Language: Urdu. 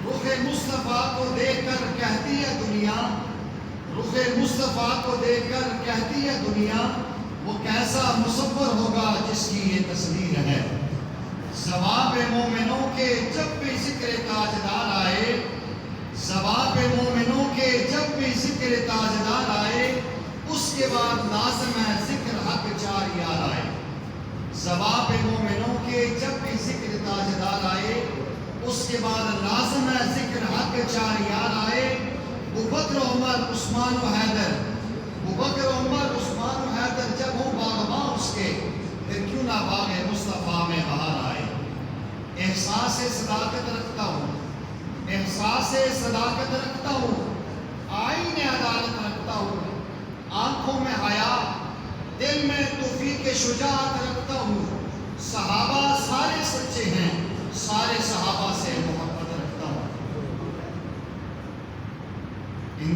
رخ مصطفیٰ کو دیکھ کر کہتی ہے دنیا، رخ مصطفیٰ کو دیکھ کر کہتی ہے دنیا، وہ کیسا مصور ہوگا جس کی یہ تصویر ہے۔ ثواب مومنوں کے جب بھی ذکر تاجدار آئے، ثواب مومنوں کے جب بھی ذکر تاجدار آئے، اس کے بعد لازم ہے ذکر حق چار یار آئے۔ ثواب مومنوں کے جب بھی ذکر تاجدار آئے، اس کے بعد لازم ہے ذکر حق چار یار آئے۔ ابوبکر عمر عثمان و حیدر، ابوبکر عمر عثمان و حیدر جب ہوں باغباں اس کے، پھر کیوں نہ باغ مصطفیٰ میں بہار آئے۔ احساس صداقت رکھتا ہوں، احساس صداقت رکھتا ہوں، آئین عدالت رکھتا ہوں، آنکھوں میں حیا، دل میں توفیق شجاعت رکھتا ہوں۔ صحابہ سارے سچے ہیں، سارے صحابہ سے